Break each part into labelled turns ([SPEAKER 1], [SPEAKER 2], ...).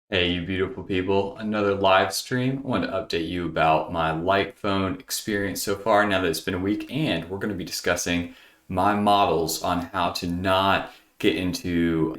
[SPEAKER 1] Hey, you beautiful people. Another live stream. I wanted to update you about my light phone experience so far now that it's been a week, and we're going to be discussing my models on how to not get into,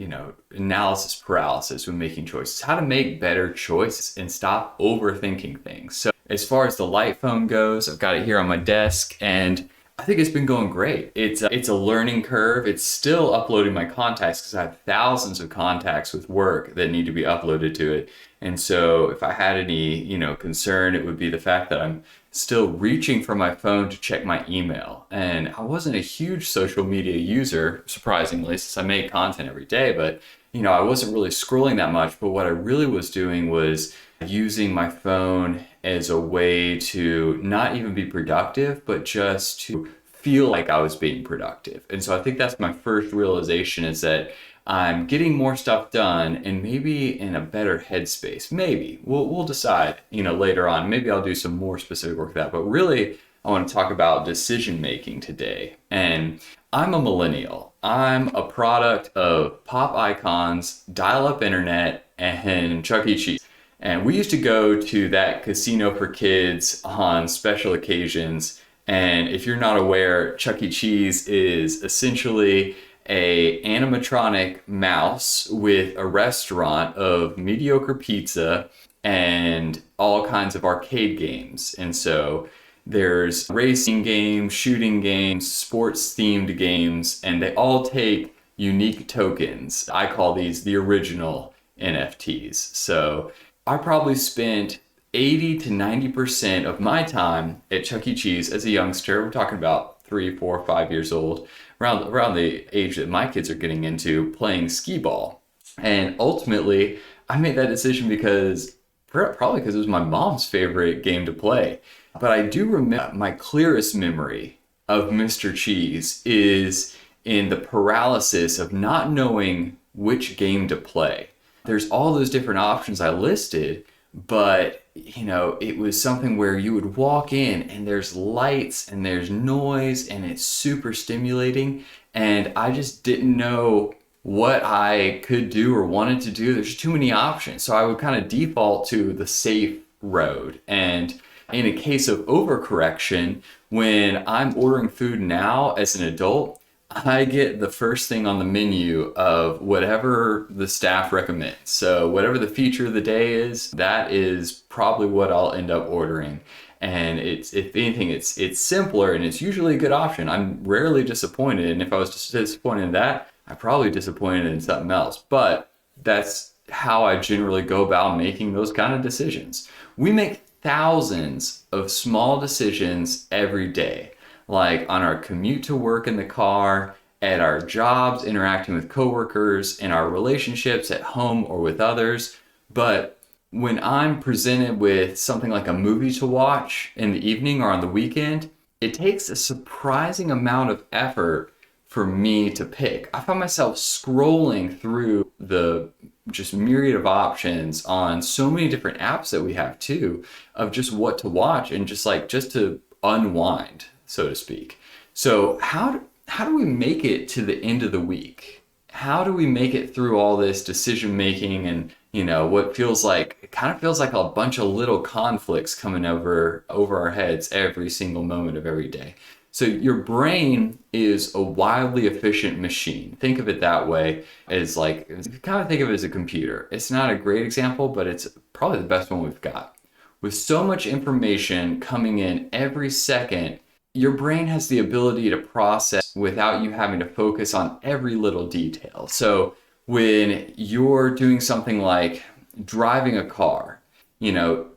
[SPEAKER 1] analysis paralysis when making choices, how to make better choices and stop overthinking things. So, as far as the light phone goes, I've got it here on my desk, and I think it's been going great. It's a learning curve. It's still uploading my contacts because I have thousands of contacts with work that need to be uploaded to it. And so if I had any, concern, it would be the fact that I'm still reaching for my phone to check my email. And I wasn't a huge social media user, surprisingly, since I make content every day, but I wasn't really scrolling that much. But what I really was doing was using my phone as a way to not even be productive, but just to feel like I was being productive. And so I think that's my first realization is that I'm getting more stuff done and maybe in a better headspace. Maybe we'll decide, later on. Maybe I'll do some more specific work with that. But really, I want to talk about decision making today. And I'm a millennial. I'm a product of pop icons, dial-up internet, and Chuck E. Cheese. And we used to go to that casino for kids on special occasions. And if you're not aware, Chuck E. Cheese is essentially a animatronic mouse with a restaurant of mediocre pizza and all kinds of arcade games. And so there's racing games, shooting games, sports themed games, and they all take unique tokens. I call these the original NFTs. So I probably spent 80 to 90% of my time at Chuck E. Cheese as a youngster. We're talking about 3, 4, 5 years old, around the age that my kids are getting into, playing skee ball. And ultimately, I made that decision probably because it was my mom's favorite game to play. But I do remember my clearest memory of Mr. Cheese is in the paralysis of not knowing which game to play. There's all those different options I listed, but it was something where you would walk in and there's lights and there's noise and it's super stimulating, and I just didn't know what I could do or wanted to do. There's too many options. So I would kind of default to the safe road. And in a case of overcorrection, when I'm ordering food now as an adult, I get the first thing on the menu of whatever the staff recommends. So whatever the feature of the day is, that is probably what I'll end up ordering. And if anything, it's simpler and it's usually a good option. I'm rarely disappointed. And if I was disappointed in that, I'm probably disappointed in something else. But that's how I generally go about making those kind of decisions. We make thousands of small decisions every day, like on our commute to work in the car, at our jobs, interacting with coworkers, in our relationships at home or with others. But when I'm presented with something like a movie to watch in the evening or on the weekend, it takes a surprising amount of effort for me to pick. I find myself scrolling through the just myriad of options on so many different apps that we have too, of just what to watch and just to unwind, so to speak. So how do we make it to the end of the week? How do we make it through all this decision making and what it kind of feels like a bunch of little conflicts coming over our heads every single moment of every day. So your brain is a wildly efficient machine. Think of it that way, as like, kind of think of it as a computer. It's not a great example, but it's probably the best one we've got. With so much information coming in every second, your brain has the ability to process without you having to focus on every little detail. So when you're doing something like driving a car,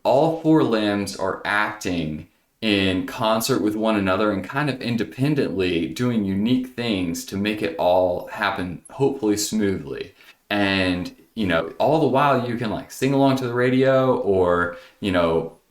[SPEAKER 1] all four limbs are acting in concert with one another and kind of independently doing unique things to make it all happen hopefully smoothly. And all the while you can like sing along to the radio, or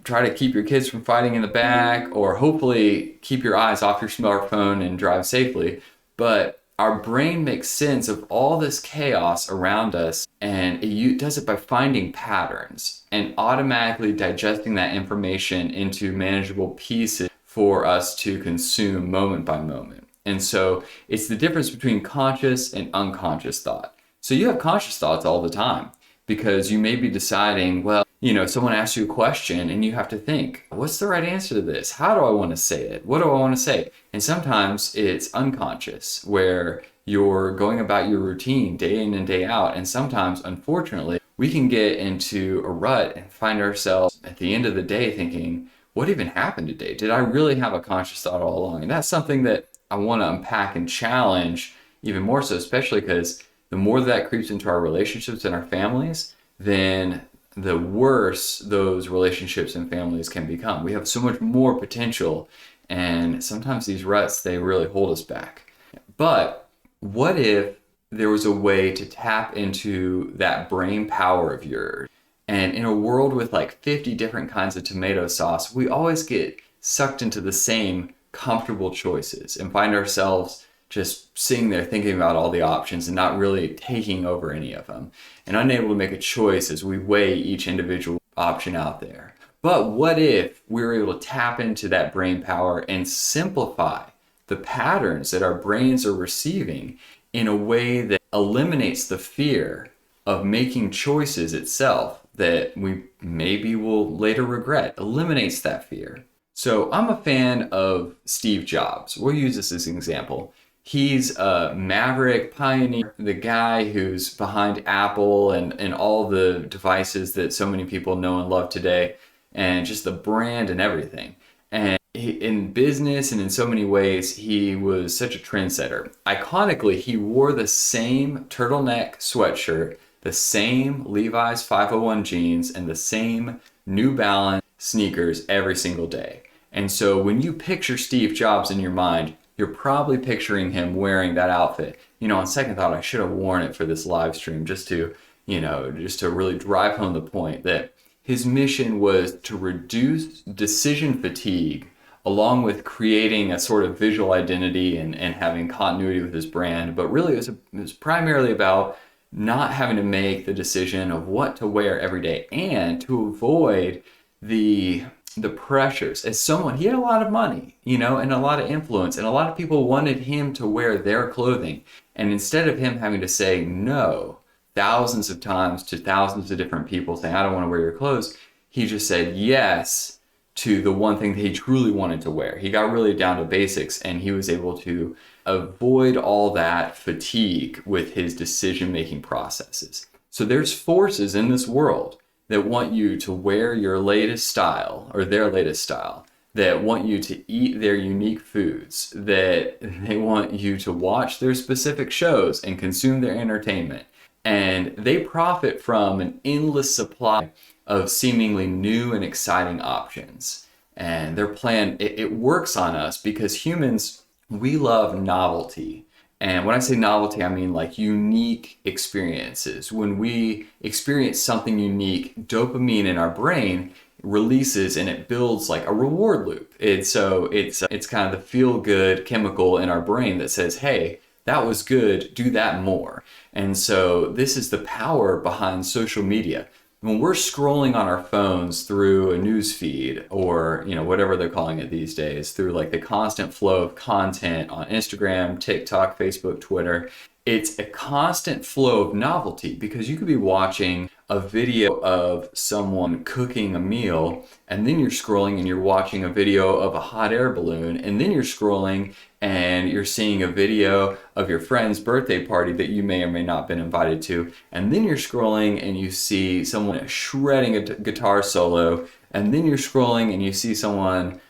[SPEAKER 1] try to keep your kids from fighting in the back, or hopefully keep your eyes off your smartphone and drive safely. But our brain makes sense of all this chaos around us, and it does it by finding patterns and automatically digesting that information into manageable pieces for us to consume moment by moment. And so it's the difference between conscious and unconscious thought. So you have conscious thoughts all the time, because you may be deciding, well, someone asks you a question and you have to think, what's the right answer to this? How do I want to say it? What do I want to say? And sometimes it's unconscious, where you're going about your routine day in and day out. And sometimes, unfortunately, we can get into a rut and find ourselves at the end of the day thinking, what even happened today? Did I really have a conscious thought all along? And that's something that I want to unpack and challenge even more so, especially because the more that creeps into our relationships and our families, then the worse those relationships and families can become. We have so much more potential, and sometimes these ruts, they really hold us back. But what if there was a way to tap into that brain power of yours? And in a world with like 50 different kinds of tomato sauce, we always get sucked into the same comfortable choices and find ourselves just sitting there thinking about all the options and not really taking over any of them, and unable to make a choice as we weigh each individual option out there. But what if we were able to tap into that brain power and simplify the patterns that our brains are receiving in a way that eliminates the fear of making choices itself that we maybe will later regret, eliminates that fear. So I'm a fan of Steve Jobs. We'll use this as an example. He's a maverick pioneer, the guy who's behind Apple and all the devices that so many people know and love today, and just the brand and everything. And in business and in so many ways, he was such a trendsetter. Iconically, he wore the same turtleneck sweatshirt, the same Levi's 501 jeans, and the same New Balance sneakers every single day. And so when you picture Steve Jobs in your mind, you're probably picturing him wearing that outfit. On second thought, I should have worn it for this live stream just to really drive home the point that his mission was to reduce decision fatigue, along with creating a sort of visual identity and having continuity with his brand. But really, it was primarily about not having to make the decision of what to wear every day, and to avoid the pressures. As someone, he had a lot of money, and a lot of influence, and a lot of people wanted him to wear their clothing. And instead of him having to say no thousands of times to thousands of different people saying, I don't want to wear your clothes, he just said yes to the one thing that he truly wanted to wear. He got really down to basics, and he was able to avoid all that fatigue with his decision-making processes. So there's forces in this world that want you to wear your latest style or their latest style, that want you to eat their unique foods, that they want you to watch their specific shows and consume their entertainment. And they profit from an endless supply of seemingly new and exciting options. And their plan, it works on us because humans, we love novelty. And when I say novelty, I mean like unique experiences. When we experience something unique, dopamine in our brain releases and it builds like a reward loop. It's kind of the feel-good chemical in our brain that says, hey, that was good, do that more. And so this is the power behind social media. When we're scrolling on our phones through a news feed, or whatever they're calling it these days, through like the constant flow of content on Instagram, TikTok, Facebook, Twitter, it's a constant flow of novelty, because you could be watching a video of someone cooking a meal, and then you're scrolling and you're watching a video of a hot air balloon, and then you're scrolling and you're seeing a video of your friend's birthday party that you may or may not have been invited to, and then you're scrolling and you see someone shredding a guitar solo, and then you're scrolling and you see someone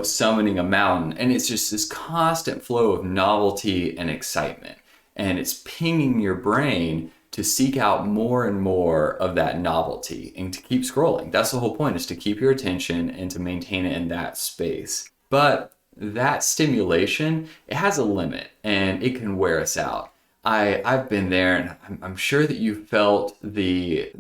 [SPEAKER 1] summoning a mountain. And it's just this constant flow of novelty and excitement, and it's pinging your brain to seek out more and more of that novelty and to keep scrolling. That's the whole point, is to keep your attention and to maintain it in that space. But that stimulation, it has a limit, and it can wear us out. I've been there, and I'm sure that you felt the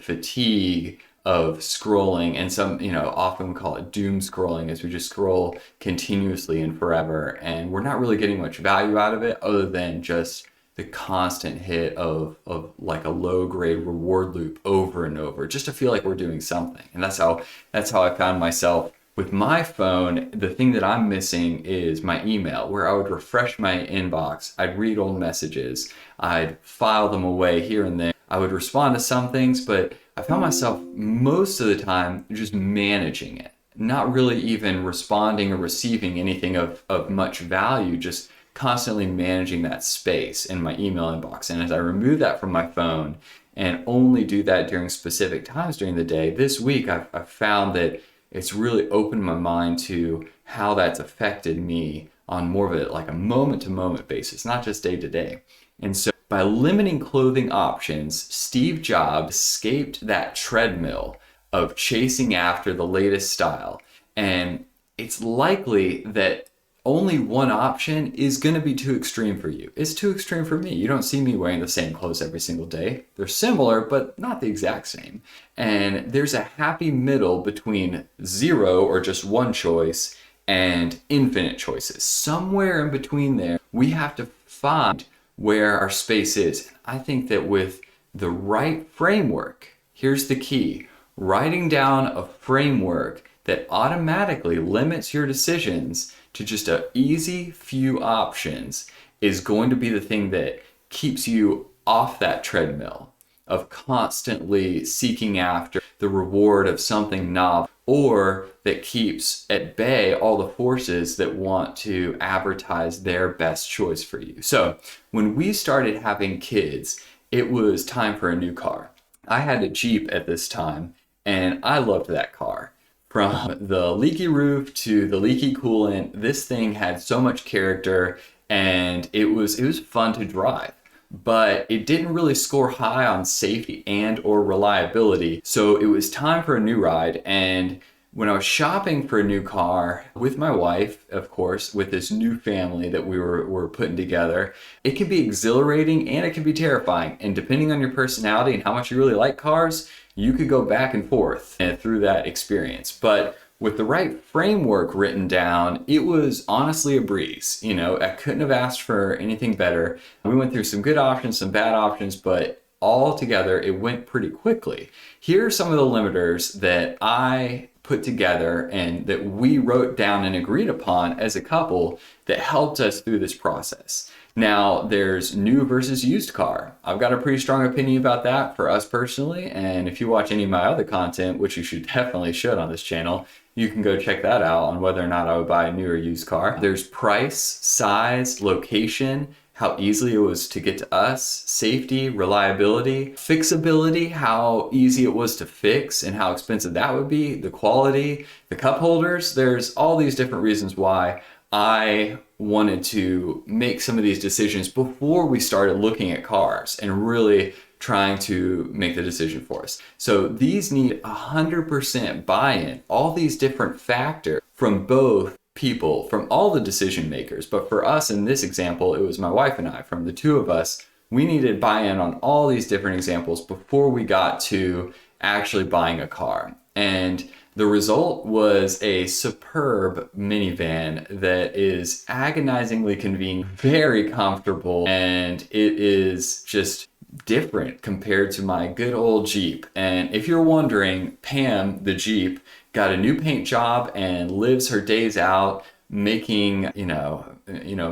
[SPEAKER 1] fatigue of scrolling, and some often call it doom scrolling, as we just scroll continuously and forever, and we're not really getting much value out of it other than just the constant hit of like a low grade reward loop over and over, just to feel like we're doing something. And that's how I found myself with my phone. The thing that I'm missing is my email, where I would refresh my inbox, I'd read old messages, I'd file them away here and there, I would respond to some things, but I found myself most of the time just managing it, not really even responding or receiving anything of much value, just constantly managing that space in my email inbox. And as I remove that from my phone and only do that during specific times during the day, this week I've found that it's really opened my mind to how that's affected me on more of a like a moment to moment basis, not just day to day. And so by limiting clothing options, Steve Jobs escaped that treadmill of chasing after the latest style. And it's likely that only one option is going to be too extreme for you. It's too extreme for me. You don't see me wearing the same clothes every single day. They're similar, but not the exact same. And there's a happy middle between zero or just one choice and infinite choices. Somewhere in between there, we have to find where our space is. I think that with the right framework, here's the key: writing down a framework that automatically limits your decisions to just an easy few options is going to be the thing that keeps you off that treadmill of constantly seeking after the reward of something novel, or that keeps at bay all the forces that want to advertise their best choice for you. So when we started having kids, it was time for a new car. I had a Jeep at this time, and I loved that car. From the leaky roof to the leaky coolant, this thing had so much character, and it was fun to drive. But it didn't really score high on safety and or reliability. So it was time for a new ride. And when I was shopping for a new car with my wife, of course, with this new family that we were putting together, it can be exhilarating and it can be terrifying. And depending on your personality and how much you really like cars, you could go back and forth through that experience. But with the right framework written down, it was honestly a breeze. You know, I couldn't have asked for anything better. We went through some good options, some bad options, but all together, it went pretty quickly. Here are some of the limiters that I put together and that we wrote down and agreed upon as a couple that helped us through this process. Now, there's new versus used car. I've got a pretty strong opinion about that for us personally. And if you watch any of my other content, which you definitely should on this channel, you can go check that out on whether or not I would buy a new or used car. There's price, size, location, how easily it was to get to us, safety, reliability, fixability, how easy it was to fix and how expensive that would be, the quality, the cup holders. There's all these different reasons why I wanted to make some of these decisions before we started looking at cars and really trying to make the decision for us. So these need 100% buy-in, all these different factors from both people, from all the decision makers. But for us in this example, it was my wife and I. From the two of us, we needed buy-in on all these different examples before we got to actually buying a car. And the result was a superb minivan that is agonizingly convenient, very comfortable, and it is just different compared to my good old Jeep. And if you're wondering, Pam, the Jeep, got a new paint job and lives her days out making,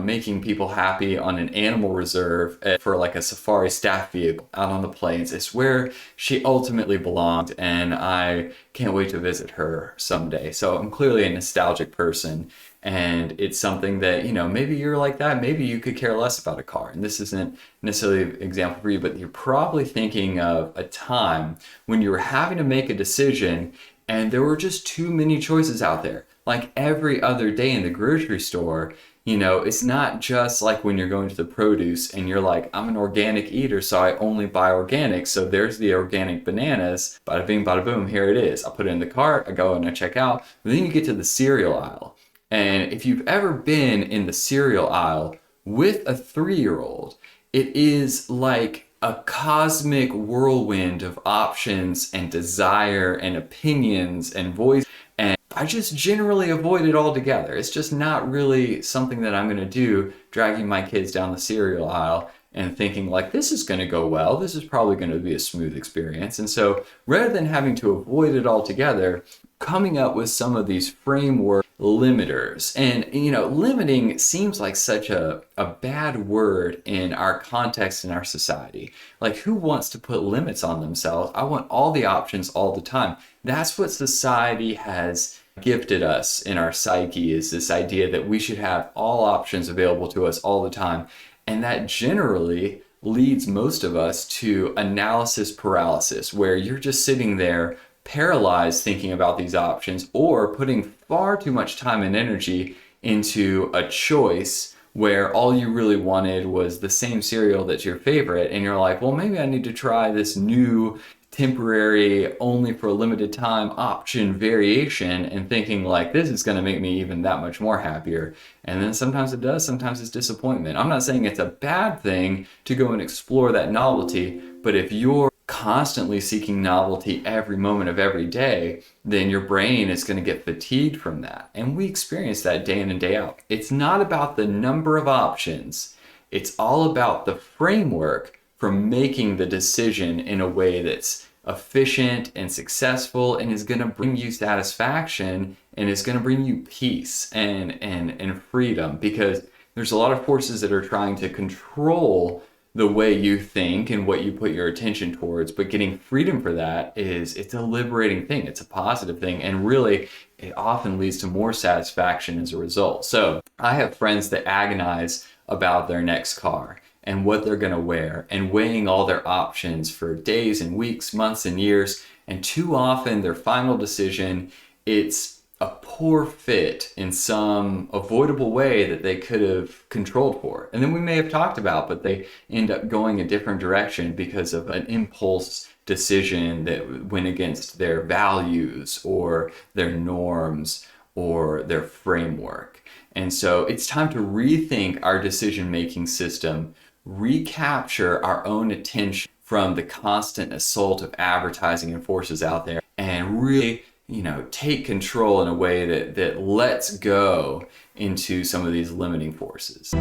[SPEAKER 1] making people happy on an animal reserve for like a safari staff vehicle out on the plains. It's where she ultimately belonged, and I can't wait to visit her someday. So I'm clearly a nostalgic person, and it's something that, maybe you're like that. Maybe you could care less about a car. And this isn't necessarily an example for you, but you're probably thinking of a time when you were having to make a decision and there were just too many choices out there. Like every other day in the grocery store, it's not just like when you're going to the produce and you're like, I'm an organic eater, so I only buy organic. So there's the organic bananas, bada bing, bada boom, here it is. I'll put it in the cart, I go and I check out. But then you get to the cereal aisle. And if you've ever been in the cereal aisle with a 3-year-old, it is like a cosmic whirlwind of options and desire and opinions and voice. And I just generally avoid it altogether. It's just not really something that I'm going to do, dragging my kids down the cereal aisle and thinking like, this is going to go well. This is probably going to be a smooth experience. And so rather than having to avoid it altogether, coming up with some of these frameworks limiters. And, limiting seems like such a bad word in our context in our society. Like, who wants to put limits on themselves? I want all the options all the time. That's what society has gifted us in our psyche, is this idea that we should have all options available to us all the time. And that generally leads most of us to analysis paralysis, where you're just sitting there paralyzed thinking about these options, or putting far too much time and energy into a choice where all you really wanted was the same cereal that's your favorite, and you're like, well, maybe I need to try this new temporary, only for a limited time option variation, and thinking like, this is going to make me even that much more happier. And then sometimes it does, sometimes it's disappointment. I'm not saying it's a bad thing to go and explore that novelty, but if you're constantly seeking novelty every moment of every day, then your brain is going to get fatigued from that. And we experience that day in and day out. It's not about the number of options. It's all about the framework for making the decision in a way that's efficient and successful, and is going to bring you satisfaction, and is going to bring you peace and freedom, because there's a lot of forces that are trying to control the way you think and what you put your attention towards. But getting freedom for that it's a liberating thing. It's a positive thing, and really it often leads to more satisfaction as a result. So I have friends that agonize about their next car and what they're going to wear, and weighing all their options for days and weeks, months and years. And too often their final decision, it's a poor fit in some avoidable way that they could have controlled for. And then we may have talked about, but they end up going a different direction because of an impulse decision that went against their values or their norms or their framework. And so it's time to rethink our decision-making system, recapture our own attention from the constant assault of advertising and forces out there, and really, take control in a way that lets go into some of these limiting forces.